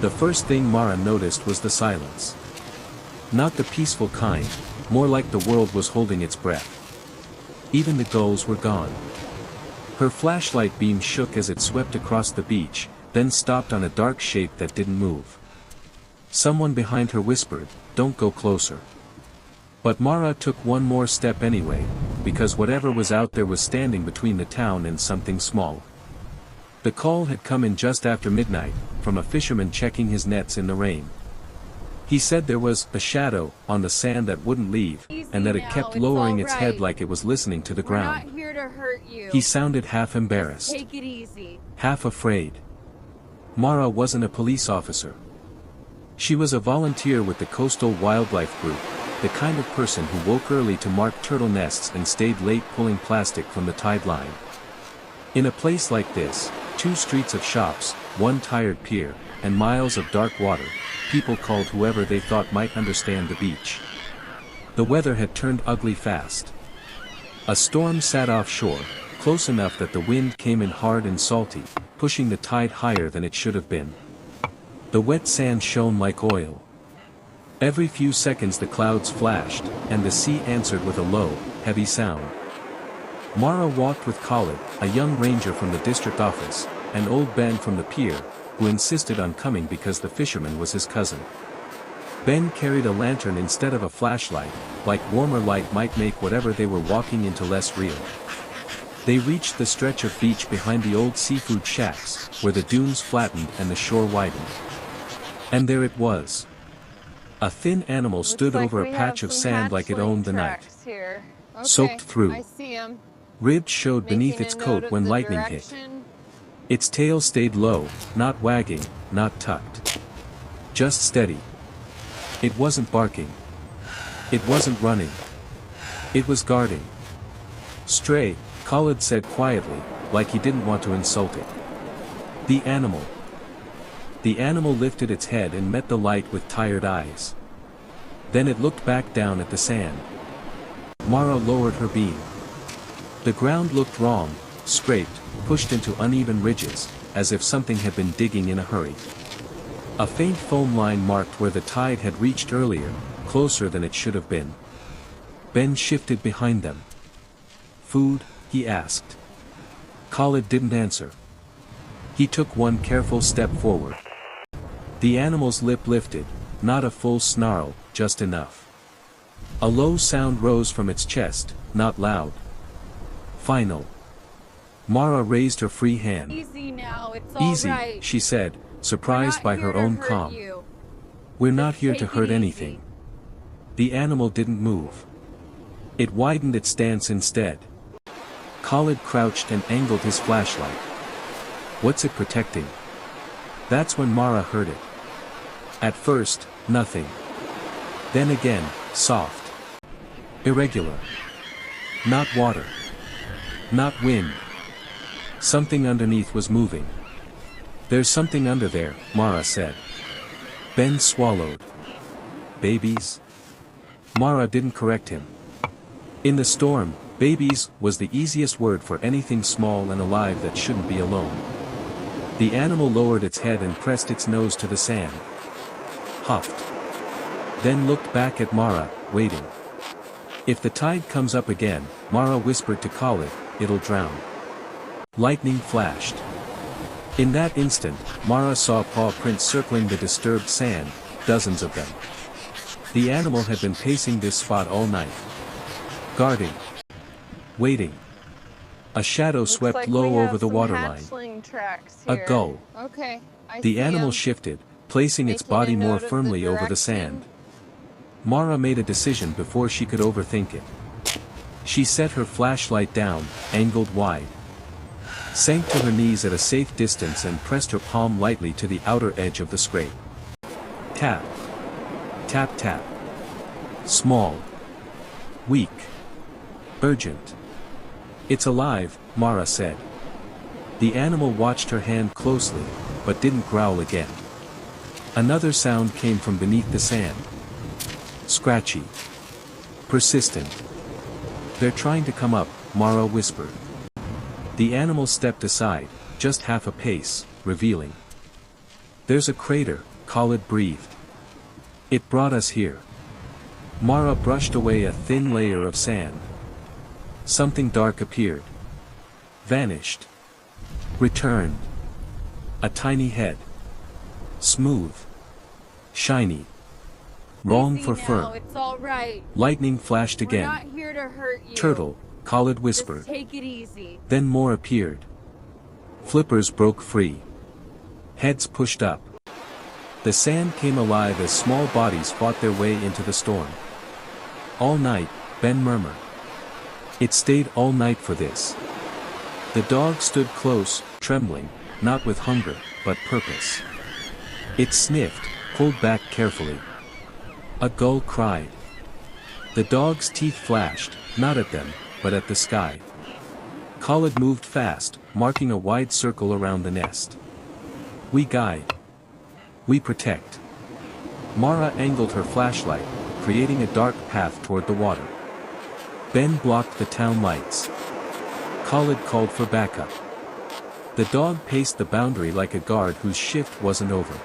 The first thing Mara noticed was the silence. Not the peaceful kind, more like the world was holding its breath. Even the gulls were gone. Her flashlight beam shook as it swept across the beach, then stopped on a dark shape that didn't move. Someone behind her whispered, "Don't go closer." But Mara took one more step anyway, because whatever was out there was standing between the town and something small. The call had come in just after midnight, from a fisherman checking his nets in the rain. He said there was a shadow on the sand that wouldn't leave, and that it kept lowering its head like it was listening to the ground. We're not here to hurt you. He sounded half embarrassed, Take it easy. half afraid. Mara wasn't a police officer. She was a volunteer with the Coastal Wildlife Group, the kind of person who woke early to mark turtle nests and stayed late pulling plastic from the tide line. In a place like this, 2 streets of shops, 1 tired pier, and miles of dark water, people called whoever they thought might understand the beach. The weather had turned ugly fast. A storm sat offshore, close enough that the wind came in hard and salty, pushing the tide higher than it should have been. The wet sand shone like oil. Every few seconds the clouds flashed, and the sea answered with a low, heavy sound. Mara walked with Khalid, a young ranger from the district office, and old Ben from the pier, who insisted on coming because the fisherman was his cousin. Ben carried a lantern instead of a flashlight, like warmer light might make whatever they were walking into less real. They reached the stretch of beach behind the old seafood shacks, where the dunes flattened and the shore widened. And there it was. A thin animal stood over a patch of sand like it owned the night. Soaked through. I see 'em. Ribs showed beneath its coat when lightning hit. Its tail stayed low, not wagging, not tucked. Just steady. It wasn't barking. It wasn't running. It was guarding. "Stray," Khalid said quietly, like he didn't want to insult it. The animal. The animal lifted its head and met the light with tired eyes. Then it looked back down at the sand. Mara lowered her beam. The ground looked wrong, scraped, pushed into uneven ridges, as if something had been digging in a hurry. A faint foam line marked where the tide had reached earlier, closer than it should have been. Ben shifted behind them. "Food?" he asked. Khalid didn't answer. He took one careful step forward. The animal's lip lifted, not a full snarl, just enough. A low sound rose from its chest, not loud. Final. Mara raised her free hand. Easy now, it's all "Easy," right. she said, surprised by her own calm. "We're not here to hurt anything." The animal didn't move. It widened its stance instead. Khalid crouched and angled his flashlight. What's it protecting? That's when Mara heard it. At first, nothing. Then again, soft. Irregular. Not water. Not wind. Something underneath was moving. "There's something under there," Mara said. Ben swallowed. "Babies?" Mara didn't correct him. In the storm, babies was the easiest word for anything small and alive that shouldn't be alone. The animal lowered its head and pressed its nose to the sand. Huffed. Then looked back at Mara, waiting. "If the tide comes up again," Mara whispered to Khalid, "it'll drown." Lightning flashed. In that instant, Mara saw paw prints circling the disturbed sand, dozens of them. The animal had been pacing this spot all night. Guarding. Waiting. A shadow swept low over the waterline. A gull. Okay, The animal shifted, placing its body more firmly over the sand. Mara made a decision before she could overthink it. She set her flashlight down, angled wide. Sank to her knees at a safe distance and pressed her palm lightly to the outer edge of the scrape. Tap. Tap tap. Small. Weak. Urgent. "It's alive," Mara said. The animal watched her hand closely, but didn't growl again. Another sound came from beneath the sand. Scratchy. Persistent. "They're trying to come up," Mara whispered. The animal stepped aside, just half a pace, revealing. "There's a crater," Khalid breathed. It brought us here. Mara brushed away a thin layer of sand. Something dark appeared. Vanished. Returned. A tiny head. Smooth. Shiny. Long Easy for now, fur. It's all right. Lightning flashed We're again. not here to hurt you. Turtle, Khalid Just whispered. take it easy. Then more appeared. Flippers broke free. Heads pushed up. The sand came alive as small bodies fought their way into the storm. All night, Ben murmured. It stayed all night for this. The dog stood close, trembling, not with hunger, but purpose. It sniffed, pulled back carefully. A gull cried. The dog's teeth flashed, not at them, but at the sky. Khalid moved fast, marking a wide circle around the nest. We guide. We protect. Mara angled her flashlight, creating a dark path toward the water. Ben blocked the town lights. Khalid called for backup. The dog paced the boundary like a guard whose shift wasn't over.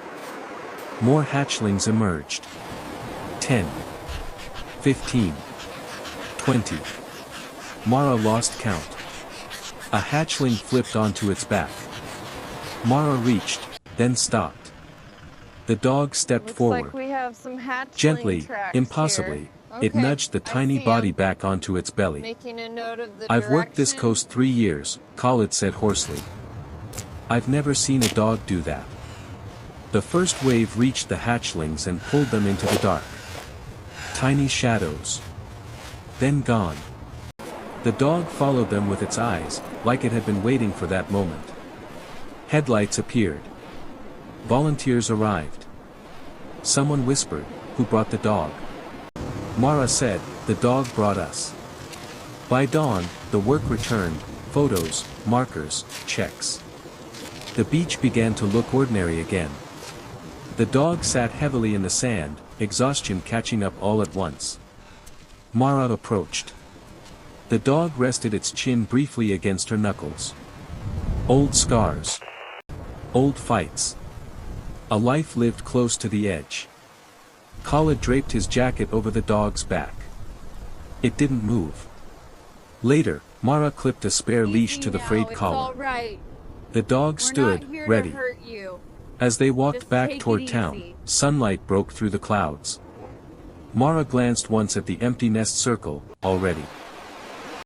More hatchlings emerged. 10. 15. 20. Mara lost count. A hatchling flipped onto its back. Mara reached, then stopped. The dog stepped Looks forward. like we have some hatchling Gently, tracks impossibly, here. it Okay, nudged the I tiny see body 'em. back onto its belly. Making a note of the I've worked this direction. coast 3 years, Khalid said hoarsely. I've never seen a dog do that. The first wave reached the hatchlings and pulled them into the dark. Tiny shadows. Then gone. The dog followed them with its eyes, like it had been waiting for that moment. Headlights appeared. Volunteers arrived. Someone whispered, "Who brought the dog?" Mara said, "The dog brought us." By dawn, the work returned, photos, markers, checks. The beach began to look ordinary again. The dog sat heavily in the sand, exhaustion catching up all at once. Mara approached. The dog rested its chin briefly against her knuckles. Old scars. Old fights. A life lived close to the edge. Khalid draped his jacket over the dog's back. It didn't move. Later, Mara clipped a spare leash Easy to the now, frayed it's collar. all right. The dog We're stood, not here ready. to hurt you. As they walked Just back take toward it town, easy. sunlight broke through the clouds. Mara glanced once at the empty nest circle, already.